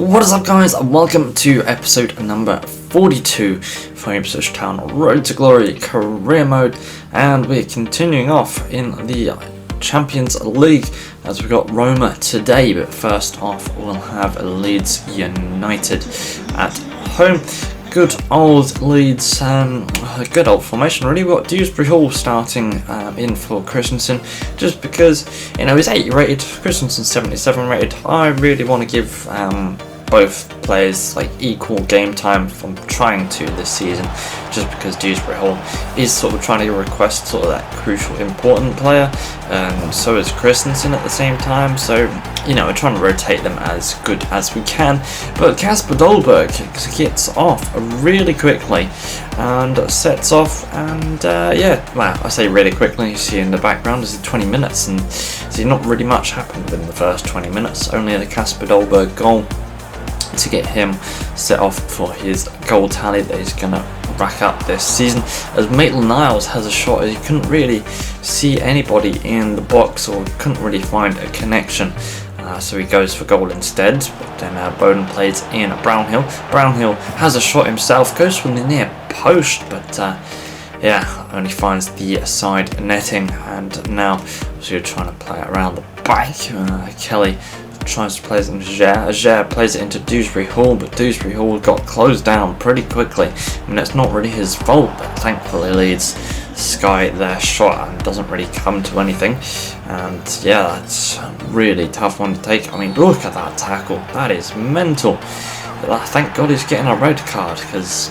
What is up, guys, and welcome to episode number 42 for Ipswich Town Road to Glory career mode, and we're continuing off in the Champions League as we've got Roma today. But first off, we'll have Leeds United at home. Good old Leeds, a good old formation really. We've got Dewsbury Hall starting in for Christensen, just because, you know, he's 80 rated, Christensen's 77 rated. I really want to give both players like equal game time from trying to this season, just because Dewsbury Hall is sort of trying to request sort of that crucial important player, and so is Christensen at the same time. So, you know, we're trying to rotate them as good as we can. But Kasper Dolberg gets off really quickly and sets off, and yeah, well, I say really quickly. You see in the background is 20 minutes, and see not really much happened within the first 20 minutes. Only the Kasper Dolberg goal to get him set off for his goal tally that he's going to rack up this season. As Maitland-Niles has a shot, he couldn't really see anybody in the box, or couldn't really find a connection, so he goes for goal instead. But then Bowden plays in Brownhill. Brownhill has a shot himself, goes from the near post, but yeah, only finds the side netting. And now so you're trying to play it around the back. Kelly tries to play it into Ager plays it into Dewsbury Hall, but Dewsbury Hall got closed down pretty quickly. I mean, it's not really his fault, but thankfully Leeds sky their shot and doesn't really come to anything. And yeah, that's a really tough one to take. I mean, look at that tackle, that is mental. Thank God he's getting a red card, because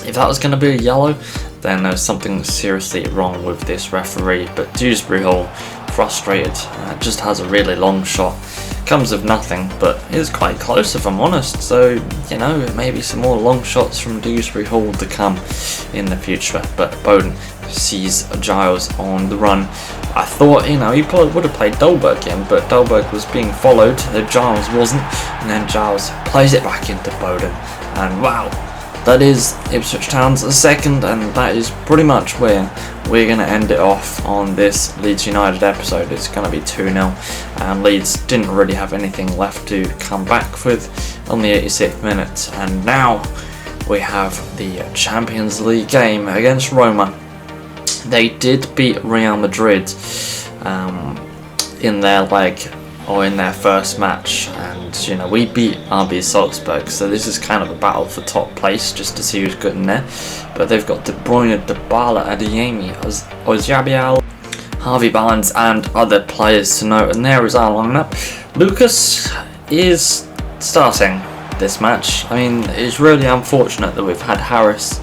if that was going to be a yellow, then there's something seriously wrong with this referee. But Dewsbury Hall, frustrated, just has a really long shot, comes of nothing, but is quite close if I'm honest. So, you know, maybe some more long shots from Dewsbury Hall to come in the future. But Bowden sees Giles on the run. I thought, you know, he probably would have played Dolberg in, but Dolberg was being followed, Giles wasn't, and then Giles plays it back into Bowden, and wow, that is Ipswich Town's second, and that is pretty much where we're going to end it off on this Leeds United episode. It's going to be 2-0, and Leeds didn't really have anything left to come back with on the 86th minute. And now we have the Champions League game against Roma. They did beat Real Madrid in their leg, or in their first match, and you know, we beat RB Salzburg, so this is kind of a battle for top place, just to see who's good in there. But they've got De Bruyne, Dybala, Adeyemi, Oyarzabal, Harvey Barnes, and other players to note, and there is our lineup. Lucas is starting this match. I mean, it's really unfortunate that we've had Harris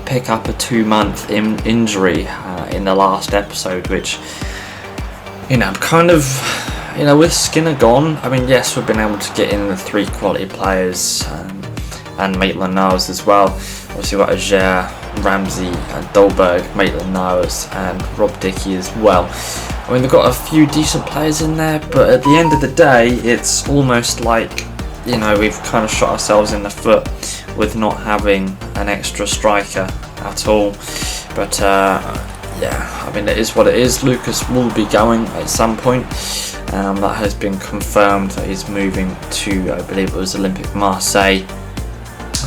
pick up a 2-month injury in the last episode, which, you know, kind of, you know, with Skinner gone, I mean, yes, we've been able to get in the 3 quality players, and Maitland-Niles as well. Obviously, we've got Ager, Ramsey, and Dolberg, Maitland-Niles, and Rob Dickey as well. I mean, they've got a few decent players in there, but at the end of the day, it's almost like, you know, we've kind of shot ourselves in the foot with not having an extra striker at all. But yeah, I mean, it is what it is. Lucas will be going at some point. That has been confirmed that he's moving to, I believe it was Olympique Marseille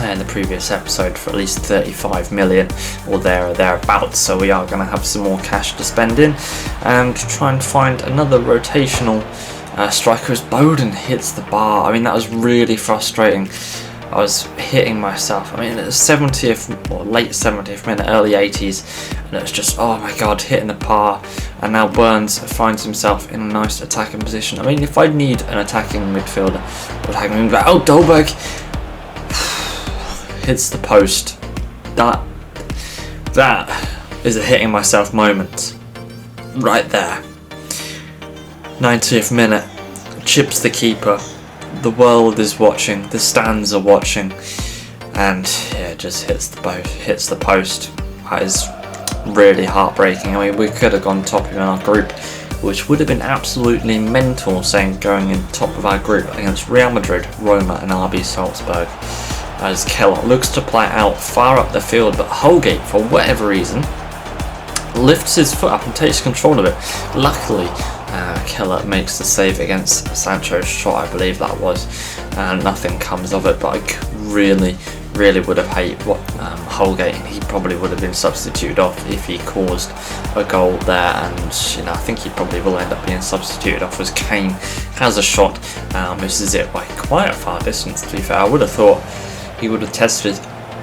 in the previous episode, for at least 35 million or thereabouts. So we are going to have some more cash to spend in, and try and find another rotational striker as Bowden hits the bar. I mean, that was really frustrating. I was hitting myself. I mean, it was 70th or late 70th minute, early 80s, and it was just, oh my god, hitting the bar. And now Burns finds himself in a nice attacking position. I mean, if I need an attacking midfielder, oh, Dolberg hits the post. That is a hitting myself moment right there. 90th minute, chips the keeper. The world is watching, the stands are watching, and yeah, it just hits the post. That is really heartbreaking. I mean, we could have gone top in our group, which would have been absolutely mental, saying going in top of our group against Real Madrid, Roma, and RB Salzburg. As Keller looks to play out far up the field, but Holgate, for whatever reason, lifts his foot up and takes control of it. Luckily, Keller makes the save against Sancho's shot, I believe that was, and nothing comes of it. But I really would have hated what Holgate, and he probably would have been substituted off if he caused a goal there, and I think he probably will end up being substituted off as Kane has a shot, misses it by quite a far distance. To be fair, I would have thought he would have tested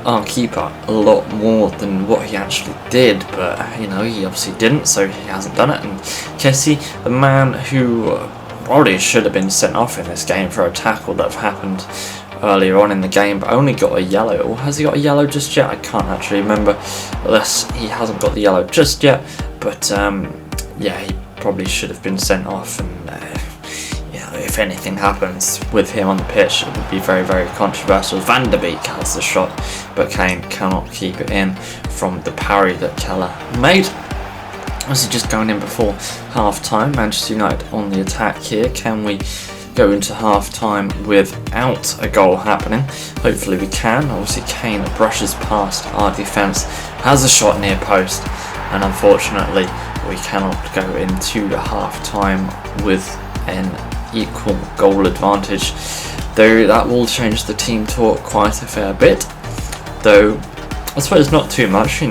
our keeper a lot more than what he actually did, but he obviously didn't, so he hasn't done it. And Kessie, the man who probably should have been sent off in this game for a tackle that happened earlier on in the game, but only got a yellow. Or has he got a yellow just yet? I can't actually remember, unless he hasn't got the yellow just yet. But yeah, he probably should have been sent off, and if anything happens with him on the pitch, it would be very controversial. Van der Beek has the shot, but Kane cannot keep it in from the parry that Keller made. Obviously just going in before half time. Manchester United on the attack here. Can we go into half time without a goal happening? Hopefully we can. Obviously Kane brushes past our defence, has a shot near post, and unfortunately we cannot go into half time with an equal goal advantage, though that will change the team talk quite a fair bit, though I suppose not too much. We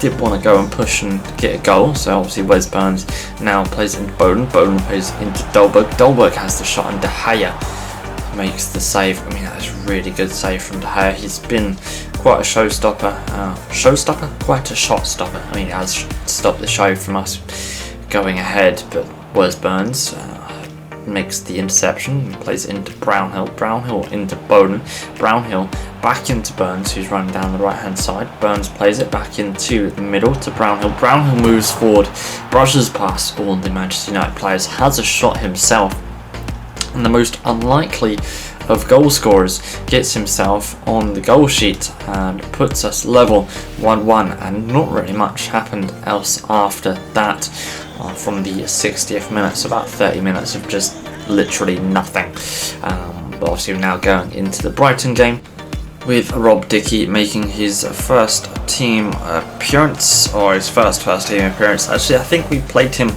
did want to go and push and get a goal, so obviously Wes Burns now plays into Bowden plays into Dolberg has the shot, and De Gea makes the save. I mean, that is a really good save from De Gea. He's been quite a showstopper, quite a shot stopper. I mean, he has stopped the show from us going ahead, but Wes Burns makes the interception, plays into Brownhill into Bowden, Brownhill back into Burns, who's running down the right hand side. Burns plays it back into the middle to Brownhill moves forward, brushes past all the Manchester United players, has a shot himself, and the most unlikely of goal scorers gets himself on the goal sheet and puts us level 1-1, and not really much happened else after that. From the 60th minute, so about 30 minutes of just literally nothing. But obviously we're now going into the Brighton game with Rob Dickie making his first team appearance, or his first team appearance. Actually, I think we played him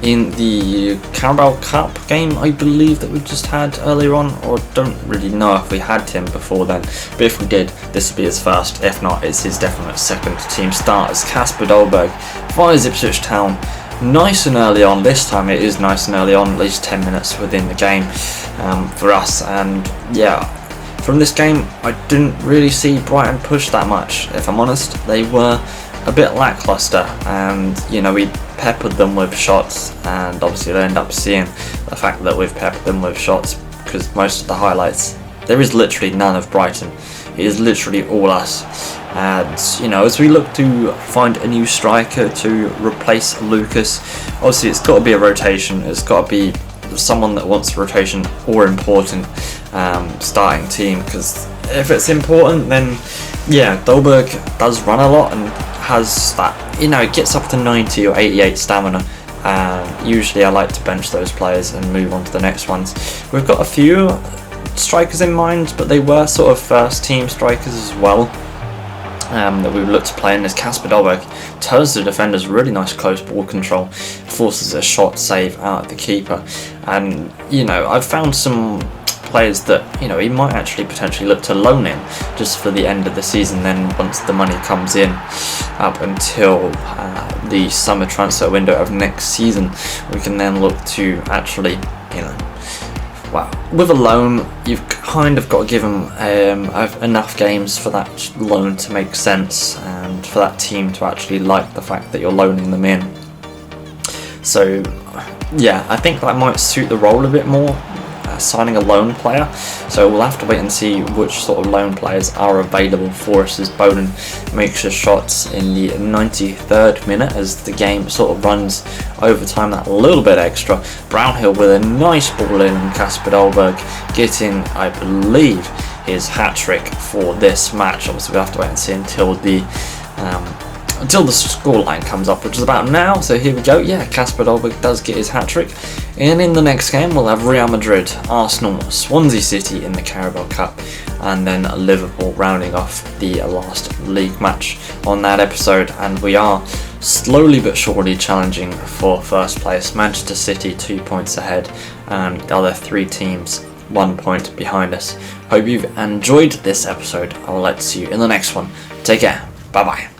in the Carabao Cup game, I believe, that we just had earlier on, or don't really know if we had him before then, but if we did, this will be his first. If not, it's his definite second team start, as Kasper Dolberg fires Ipswich Town nice and early on. This time it is nice and early on, at least 10 minutes within the game for us. And yeah, from this game I didn't really see Brighton push that much, if I'm honest. They were a bit lackluster, and we peppered them with shots, and obviously they end up seeing the fact that we've peppered them with shots, because most of the highlights, there is literally none of Brighton. It is literally all us. And as we look to find a new striker to replace Lucas, obviously it's got to be a rotation. It's got to be someone that wants a rotation or important starting team, because if it's important, then yeah, Dolberg does run a lot and has that, it gets up to 90 or 88 stamina. Usually I like to bench those players and move on to the next ones. We've got a few strikers in mind, but they were sort of first team strikers as well, that we would look to play in. As Kasper Dolberg turns the defenders, really nice close ball control, forces a shot save out of the keeper. And I've found some players that he might actually potentially look to loan in just for the end of the season. Then once the money comes in, up until the summer transfer window of next season, we can then look to actually well, with a loan, you've kind of got to give them enough games for that loan to make sense, and for that team to actually like the fact that you're loaning them in. So yeah, I think that might suit the role a bit more, signing a loan player. So we'll have to wait and see which sort of loan players are available for us, as Bowden makes his shots in the 93rd minute as the game sort of runs overtime that little bit extra. Brownhill with a nice ball in, and Kasper Dolberg getting, I believe, his hat-trick for this match. Obviously we'll have to wait and see until the scoreline comes up, which is about now. So here we go. Yeah, Kasper Dolberg does get his hat-trick. And in the next game we'll have Real Madrid, Arsenal, Swansea City in the Carabao Cup, and then Liverpool rounding off the last league match on that episode. And we are slowly but surely challenging for first place. Manchester City 2 points ahead, and the other 3 teams 1 point behind us. Hope you've enjoyed this episode. I'll see you in the next one. Take care. Bye bye.